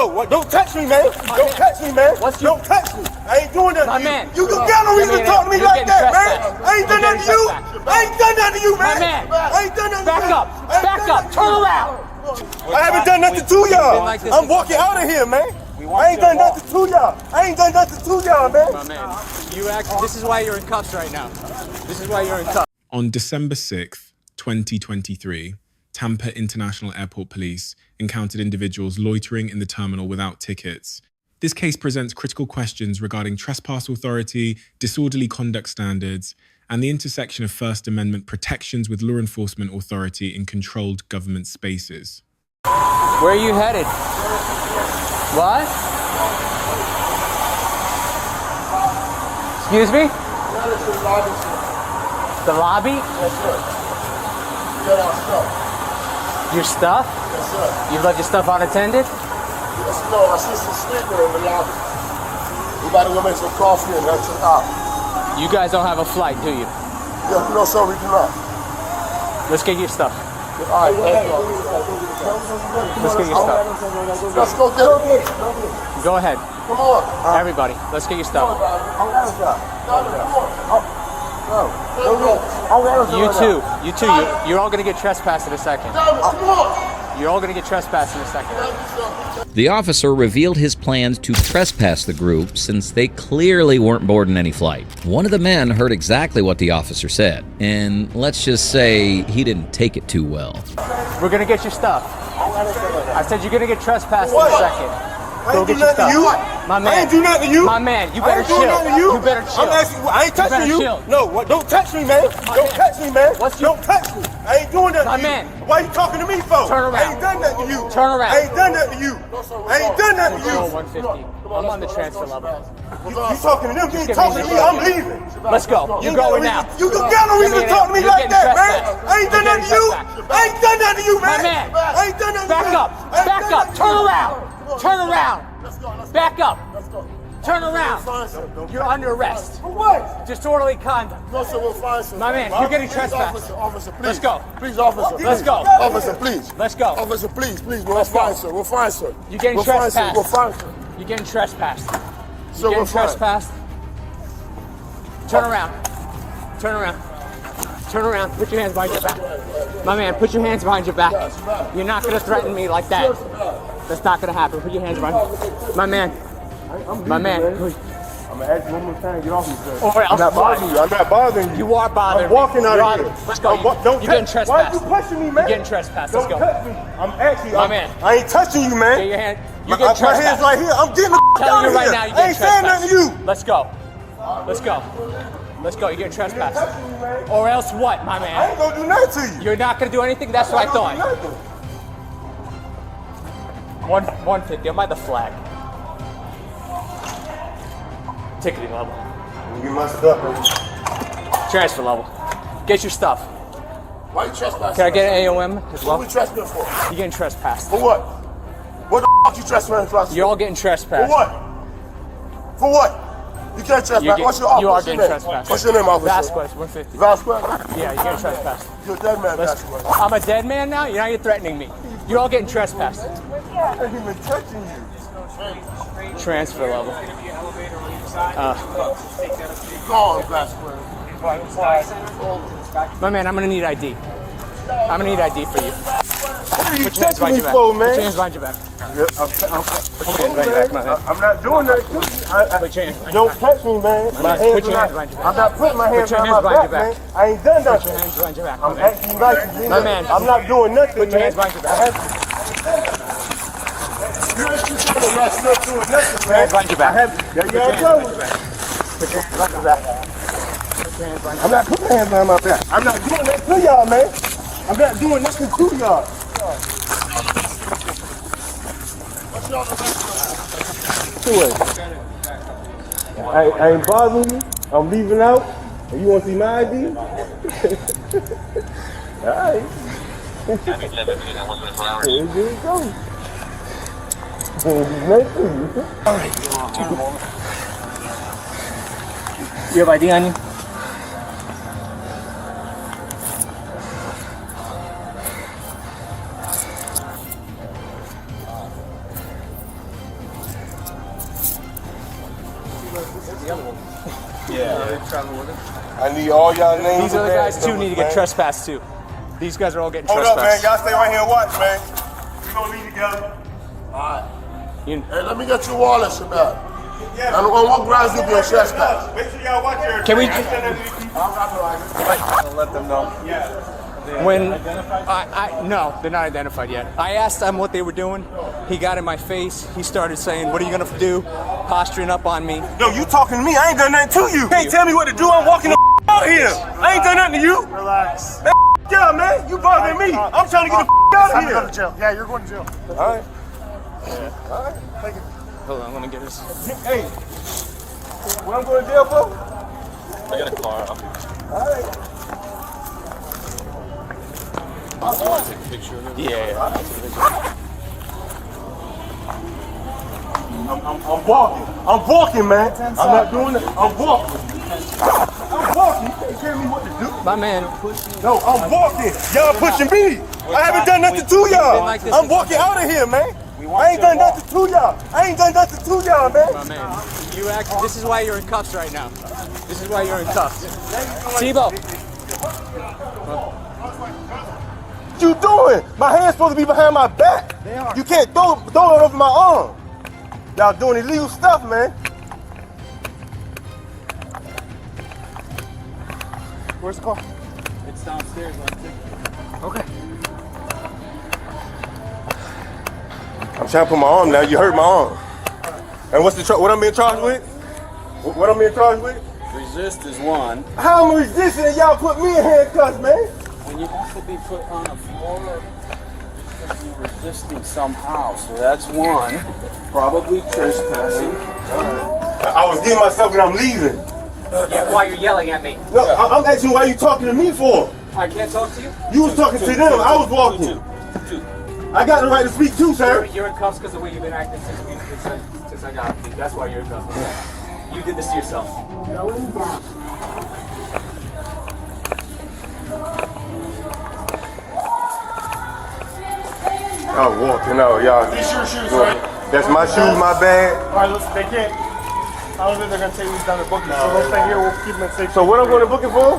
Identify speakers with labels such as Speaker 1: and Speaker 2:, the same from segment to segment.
Speaker 1: No, what? Don't touch me, man. Don't touch me, man. Don't touch me. I ain't doing nothing.
Speaker 2: My man.
Speaker 1: You got no reason to talk to me like that, man. I ain't done nothing to you. I ain't done nothing to you, man.
Speaker 2: My man.
Speaker 1: I ain't done nothing to you.
Speaker 2: Back up. Back up. Turn around.
Speaker 1: I haven't done nothing to y'all. I'm walking out of here, man. I ain't done nothing to y'all. I ain't done nothing to y'all, man.
Speaker 2: My man, this is why you're in cuffs right now. This is why you're in cuffs.
Speaker 3: On December 6th, 2023, Tampa International Airport Police encountered individuals loitering in the terminal without tickets. This case presents critical questions regarding trespass authority, disorderly conduct standards, and the intersection of First Amendment protections with law enforcement authority in controlled government spaces.
Speaker 2: Where are you headed? What? Excuse me? The lobby?
Speaker 4: Yes, sir. Get our stuff.
Speaker 2: Your stuff?
Speaker 4: Yes, sir.
Speaker 2: You left your stuff unattended?
Speaker 4: Yes, no, my sister's sleeping in the lobby. We about to go make some coffee and that's it out.
Speaker 2: You guys don't have a flight, do you?
Speaker 4: Yeah, no, sir, we do not.
Speaker 2: Let's get your stuff.
Speaker 4: All right, thank you.
Speaker 2: Let's get your stuff.
Speaker 4: Let's go get it.
Speaker 2: Go ahead.
Speaker 4: Come on.
Speaker 2: Everybody, let's get your stuff. You too. You're all gonna get trespassed in a second. You're all gonna get trespassed in a second.
Speaker 5: The officer revealed his plans to trespass the group since they clearly weren't boarding any flight. One of the men heard exactly what the officer said, and let's just say he didn't take it too well.
Speaker 2: We're gonna get your stuff. I said you're gonna get trespassed in a second. Go get your stuff. My man.
Speaker 1: I ain't do nothing to you.
Speaker 2: My man, you better chill. You better chill.
Speaker 1: I ain't touching you. No, what? Don't touch me, man. Don't touch me, man. Don't touch me. I ain't doing nothing to you.
Speaker 2: My man.
Speaker 1: Why you talking to me for?
Speaker 2: Turn around.
Speaker 1: I ain't done nothing to you.
Speaker 2: Turn around.
Speaker 1: I ain't done nothing to you. I ain't done nothing to you.
Speaker 2: 150. I'm on the transfer level.
Speaker 1: You talking to them? You ain't talking to me. I'm leaving.
Speaker 2: Let's go. You're going now.
Speaker 1: You got no reason to talk to me like that, man. I ain't done nothing to you. I ain't done nothing to you, man.
Speaker 2: My man.
Speaker 1: I ain't done nothing to you.
Speaker 2: Back up. Back up. Turn around. Turn around. Back up. Turn around. You're under arrest.
Speaker 1: For what?
Speaker 2: Disorderly conduct.
Speaker 4: No, sir, we're fine, sir.
Speaker 2: My man, you're getting trespassed.
Speaker 4: Officer, please.
Speaker 2: Let's go.
Speaker 4: Please, officer.
Speaker 2: Let's go.
Speaker 4: Officer, please.
Speaker 2: Let's go.
Speaker 4: Officer, please. We're fine, sir. We're fine, sir.
Speaker 2: You're getting
Speaker 4: we're fine,
Speaker 2: trespassed.
Speaker 4: sir. We're fine, sir.
Speaker 2: You're getting trespassed.
Speaker 4: Sir,
Speaker 2: You're
Speaker 4: we're
Speaker 2: getting
Speaker 4: fine.
Speaker 2: trespassed. Turn around. Turn around. Turn around. Put your hands behind your back. My man, put your hands behind your back. You're not going to threaten me like that. That's not going to happen. Put your hands behind. My man. My man.
Speaker 1: I'm gonna ask you one more time. Get off me, sir.
Speaker 2: Or else
Speaker 1: I'm not bothering you. I'm not bothering you.
Speaker 2: You are bothering
Speaker 1: I'm walking
Speaker 2: me.
Speaker 1: out of here.
Speaker 2: Let's go.
Speaker 1: Don't
Speaker 2: You're getting
Speaker 1: touch.
Speaker 2: trespassed.
Speaker 1: Why are you pushing me, man?
Speaker 2: You're getting trespassed. Let's go.
Speaker 1: Don't touch me. I'm actually.
Speaker 2: My man.
Speaker 1: I ain't touching you, man.
Speaker 2: Get your hand.
Speaker 1: My
Speaker 2: You're getting trespassed.
Speaker 1: hands right here. I'm getting the
Speaker 2: I'm telling
Speaker 1: out
Speaker 2: you
Speaker 1: of
Speaker 2: right
Speaker 1: here.
Speaker 2: now, you're
Speaker 1: I ain't
Speaker 2: getting
Speaker 1: saying nothing to you.
Speaker 2: Let's go. Let's go. Let's go. You're getting trespassed. Or else what, my
Speaker 1: I
Speaker 2: man?
Speaker 1: ain't gonna do nothing to you.
Speaker 2: You're not going to do anything? That's what I thought. 150. I'm by the flag. Ticketing level.
Speaker 1: Give my stuff.
Speaker 2: Transfer level. Get your stuff.
Speaker 4: Why you trespassing?
Speaker 2: Can I get an AOM as well?
Speaker 4: What we trespassing for?
Speaker 2: You're getting trespassed.
Speaker 4: For what? What the f*** you trespassing for?
Speaker 2: You're all getting
Speaker 4: For
Speaker 2: trespassed.
Speaker 4: what? For what? You can't trespass. What's your office?
Speaker 2: You are
Speaker 4: What's your
Speaker 2: getting
Speaker 4: name?
Speaker 2: trespassed.
Speaker 4: What's your name, officer?
Speaker 2: Vasquez, 150.
Speaker 4: Vasquez?
Speaker 2: Yeah, you're getting trespassed.
Speaker 4: You're a dead man, Vasquez.
Speaker 2: I'm a dead man now? Now you're threatening me. You're all getting trespassed.
Speaker 4: I ain't even touching you.
Speaker 2: Transfer level.
Speaker 4: Go on, Vasquez.
Speaker 2: My man, I'm gonna need ID. I'm gonna need ID for you.
Speaker 1: What are you
Speaker 2: Put your hands
Speaker 1: touching
Speaker 2: behind
Speaker 1: me
Speaker 2: your back.
Speaker 1: for,
Speaker 2: Put your
Speaker 1: man?
Speaker 2: hands behind your back.
Speaker 1: I'm
Speaker 2: Put your hands behind your back, my man.
Speaker 1: I'm not doing that.
Speaker 2: Put your hands behind your
Speaker 1: Don't
Speaker 2: back.
Speaker 1: touch me, man. My hands
Speaker 2: Put your
Speaker 1: are
Speaker 2: hands
Speaker 1: not.
Speaker 2: behind your back.
Speaker 1: I'm not putting my hands
Speaker 2: your
Speaker 1: behind
Speaker 2: hands
Speaker 1: my
Speaker 2: behind
Speaker 1: back,
Speaker 2: your
Speaker 1: man.
Speaker 2: back.
Speaker 1: I ain't done
Speaker 2: Put your
Speaker 1: nothing.
Speaker 2: hands behind your back, my
Speaker 1: I'm
Speaker 2: man.
Speaker 1: acting right.
Speaker 2: My man.
Speaker 1: I'm not doing nothing,
Speaker 2: Put your
Speaker 1: man.
Speaker 2: hands behind your back.
Speaker 1: I'm not still doing nothing, man.
Speaker 2: Hands behind your back.
Speaker 1: There you go.
Speaker 2: Put your hands behind your back.
Speaker 1: I'm not putting my hands behind my back. I'm not doing that to y'all, man. I'm not doing nothing to y'all. I ain't bothering you. I'm leaving out. And you want to see my ID? All right. Here you go. Nice to you.
Speaker 2: All right. You have ID on you? the other one.
Speaker 1: Yeah.
Speaker 2: Traveling with him.
Speaker 1: I need all y'all names.
Speaker 2: These other guys too need to get
Speaker 1: man.
Speaker 2: trespassed too. These guys are all getting
Speaker 1: Hold up, man.
Speaker 2: trespassed.
Speaker 1: Y'all stay right here and watch, man. We gonna leave together.
Speaker 4: Alright.
Speaker 2: You-
Speaker 4: Hey, let me get your wallet, Shabbat.
Speaker 1: Yeah.
Speaker 4: And on what grounds you being trespassed?
Speaker 1: Make sure y'all watch your.
Speaker 2: Can we-
Speaker 1: I'll let them know. Yeah.
Speaker 2: When no, they're not identified yet. I asked them what they were doing. He got in my face. He started saying, "What are you gonna do?" Posturing up on me.
Speaker 1: Yo, you talking to me? I ain't done nothing to you. Can't tell me what to do. I'm walking the out here. I ain't done nothing to you.
Speaker 6: Relax.
Speaker 1: Man, yeah, man. You bothering me. I'm trying to get the out of
Speaker 6: Time to go to
Speaker 1: here.
Speaker 6: jail. Yeah, you're going to jail.
Speaker 1: All right.
Speaker 2: Hold on, let me get this.
Speaker 1: Hey, what I'm going to jail for?
Speaker 7: I got a car.
Speaker 1: All right.
Speaker 7: I want to take a picture of it.
Speaker 2: Yeah.
Speaker 1: I'm walking. I'm walking, man. I'm not doing it. I'm walking. I'm walking. You can't tell me what to do.
Speaker 2: My man.
Speaker 1: No, I'm walking. Y'all pushing me. I haven't done nothing to y'all.
Speaker 2: like this.
Speaker 1: I'm walking out of here, man. I ain't done nothing to y'all. I ain't done nothing to y'all, man.
Speaker 2: My man. This is why you're in cuffs right now. This is why you're in cuffs. Tebow.
Speaker 1: What you doing? My hand's supposed to be behind my back. You can't throw it over my arm. Y'all doing illegal stuff, man.
Speaker 6: Where's the car?
Speaker 7: It's downstairs.
Speaker 2: Okay.
Speaker 1: I'm trying to put my arm down. You hurt my arm. And what's the what I'm being charged with? What I'm being charged with?
Speaker 7: Resist is one.
Speaker 1: How am I resisting and y'all put me in handcuffs, man?
Speaker 7: When you have to be put on the floor, because you're resisting somehow. So that's one. Probably trespassing.
Speaker 1: I was getting myself and I'm leaving.
Speaker 2: Yeah, why you're yelling at me?
Speaker 1: No, I'm asking why you talking to me for?
Speaker 2: I can't talk to you?
Speaker 1: You was talking to them. I was walking. I got the right to speak too, sir.
Speaker 2: You're in cuffs because of the way you've been acting since I got you. That's why you're in cuffs. You did this to yourself.
Speaker 1: I'm walking out, y'all.
Speaker 6: These your shoes, right?
Speaker 1: That's my shoes, my bag.
Speaker 6: All right, listen, they can't. I don't think they're going to take these down to booking. So they'll stay here. We'll keep them in safe.
Speaker 1: So what I'm going to book it for?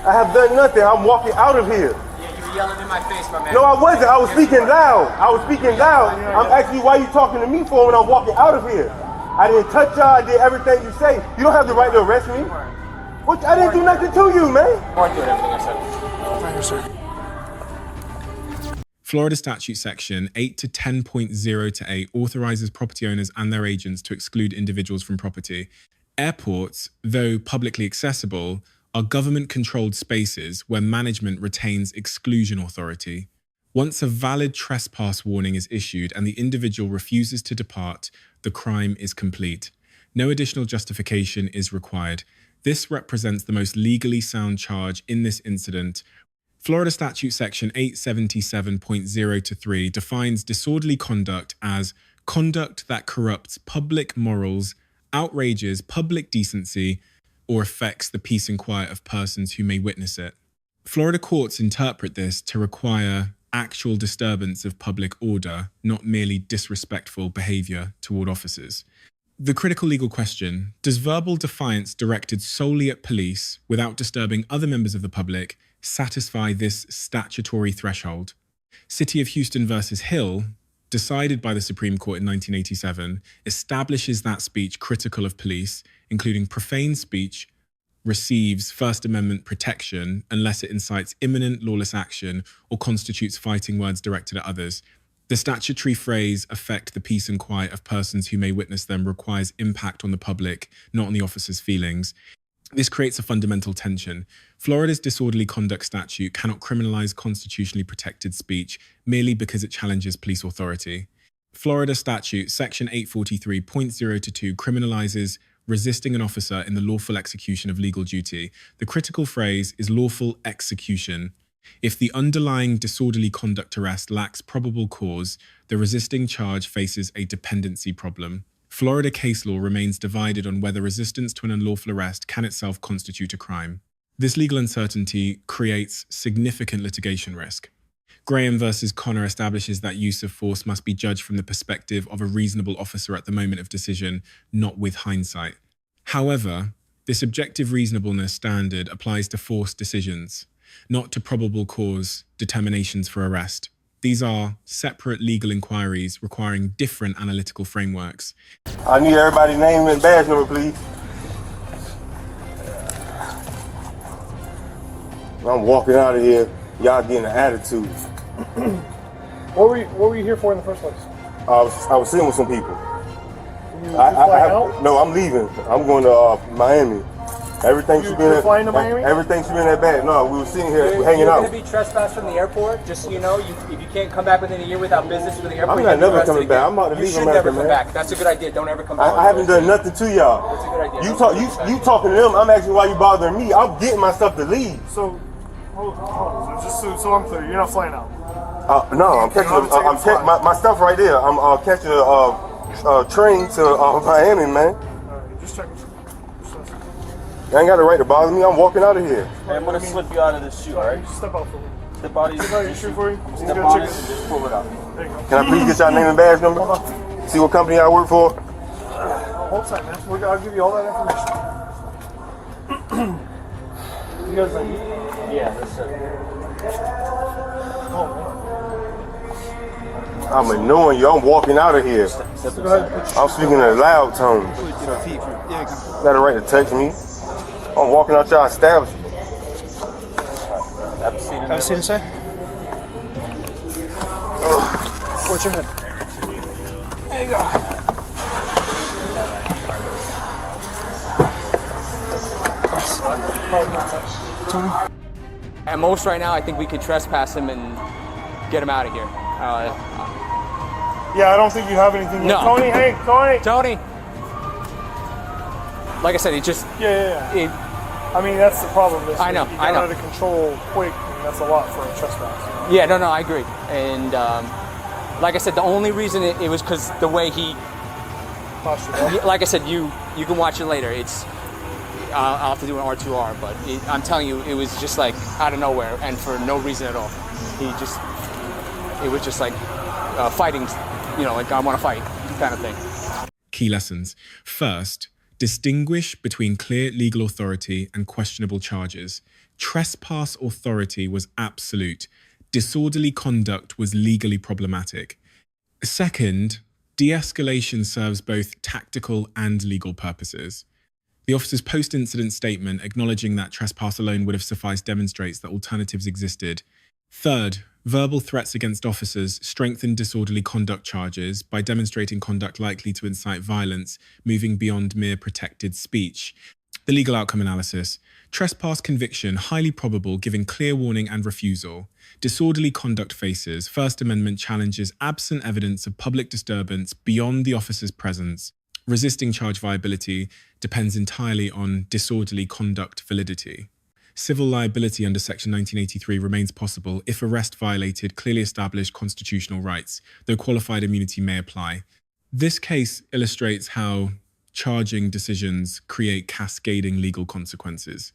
Speaker 1: I have done nothing. I'm walking out of here.
Speaker 2: Yeah, you were yelling in my face, my man.
Speaker 1: No, I wasn't. I was speaking loud. I was speaking loud. I'm asking you why you talking to me for when I'm walking out of here. I didn't touch y'all. I did everything you say. You don't have the right to arrest me. What? I didn't do nothing to you, man.
Speaker 2: Mark you everything I said.
Speaker 6: Right here, sir.
Speaker 3: Florida Statute Section 8 to 10.0 to 8 authorizes property owners and their agents to exclude individuals from property. Airports, though publicly accessible, are government-controlled spaces where management retains exclusion authority. Once a valid trespass warning is issued and the individual refuses to depart, the crime is complete. No additional justification is required. This represents the most legally sound charge in this incident. Florida Statute Section 877.0 to 3 defines disorderly conduct as conduct that corrupts public morals, outrages public decency, or affects the peace and quiet of persons who may witness it. Florida courts interpret this to require actual disturbance of public order, not merely disrespectful behavior toward officers. The critical legal question, does verbal defiance directed solely at police without disturbing other members of the public satisfy this statutory threshold? City of Houston versus Hill, decided by the Supreme Court in 1987, establishes that speech critical of police, including profane speech, receives First Amendment protection unless it incites imminent lawless action or constitutes fighting words directed at others. The statutory phrase, affect the peace and quiet of persons who may witness them, requires impact on the public, not on the officer's feelings. This creates a fundamental tension. Florida's disorderly conduct statute cannot criminalize constitutionally protected speech merely because it challenges police authority. Florida statute section 843.022 criminalizes resisting an officer in the lawful execution of legal duty. The critical phrase is lawful execution. If the underlying disorderly conduct arrest lacks probable cause, the resisting charge faces a dependency problem. Florida case law remains divided on whether resistance to an unlawful arrest can itself constitute a crime. This legal uncertainty creates significant litigation risk. Graham versus Connor establishes that use of force must be judged from the perspective of a reasonable officer at the moment of decision, not with hindsight. However, this objective reasonableness standard applies to forced decisions, not to probable cause determinations for arrest. These are separate legal inquiries requiring different analytical frameworks.
Speaker 1: I need everybody's name and badge number, please. I'm walking out of here. Y'all getting an attitude.
Speaker 6: What were you here for in the first place?
Speaker 1: I was sitting with some people.
Speaker 6: You flying out?
Speaker 1: No, I'm leaving. I'm going to Miami. Everything should be in
Speaker 6: You're flying to Miami?
Speaker 1: Everything should be in that bag. No, we were sitting here hanging
Speaker 2: You're
Speaker 1: out.
Speaker 2: going to be trespassed from the airport. Just so you know, if you can't come back within a year without business with the airport,
Speaker 1: I'm not never coming back. I'm about to
Speaker 2: you
Speaker 1: leave
Speaker 2: should
Speaker 1: America,
Speaker 2: never come
Speaker 1: man.
Speaker 2: back. That's a good idea. Don't ever come back.
Speaker 1: I haven't done nothing to y'all.
Speaker 2: That's a good idea.
Speaker 1: You talking to them? I'm asking why you bothering me. I'm getting my stuff to leave.
Speaker 6: So, hold on. Just so I'm clear, you're not flying out.
Speaker 1: No, I'm catching. My stuff right there. I'm catching a train to Miami, man.
Speaker 6: Alright, just checking.
Speaker 1: You ain't got the right to bother me. I'm walking out of here.
Speaker 7: Hey, I'm gonna slip you out of this shoe, alright?
Speaker 6: Just step out for me.
Speaker 7: Step out of
Speaker 6: Your shoe for you.
Speaker 7: Step on it and just pull it out.
Speaker 6: There you go.
Speaker 1: Can I please get y'all name and badge number? See what company I work for?
Speaker 6: Hold tight, man. I'll give you all that information. You guys like?
Speaker 7: Yeah, that's it.
Speaker 1: I'm annoying you. I'm walking out of here.
Speaker 6: Go ahead.
Speaker 1: I'm speaking in a loud tone. Got a right to text me. I'm walking out y'all establishment.
Speaker 7: Have a seat in
Speaker 6: Have a seat inside. What's your head? There you go.
Speaker 2: At most right now, I think we could trespass him and get him out of here.
Speaker 6: Yeah, I don't think you have anything.
Speaker 2: No.
Speaker 6: Tony, hey, Tony.
Speaker 2: Tony! Like I said, he just...
Speaker 6: Yeah. I mean, that's the problem.
Speaker 2: I know.
Speaker 6: You got out of control quick, and that's a lot for a trespass.
Speaker 2: Yeah, no, I agree. And like I said, the only reason it was because the way he... Like I said, you can watch it later. I'll have to do an R2R, but I'm telling you, it was just like out of nowhere and for no reason at all. It was just like fighting, like I want to fight kind of thing.
Speaker 3: Key lessons. First, distinguish between clear legal authority and questionable charges. Trespass authority was absolute. Disorderly conduct was legally problematic. Second, de-escalation serves both tactical and legal purposes. The officer's post-incident statement acknowledging that trespass alone would have sufficed demonstrates that alternatives existed. Third, verbal threats against officers strengthen disorderly conduct charges by demonstrating conduct likely to incite violence, moving beyond mere protected speech. The legal outcome analysis. Trespass conviction, highly probable, giving clear warning and refusal. Disorderly conduct faces. First Amendment challenges absent evidence of public disturbance beyond the officer's presence. Resisting charge viability depends entirely on disorderly conduct validity. Civil liability under Section 1983 remains possible if arrest violated clearly established constitutional rights, though qualified immunity may apply. This case illustrates how charging decisions create cascading legal consequences.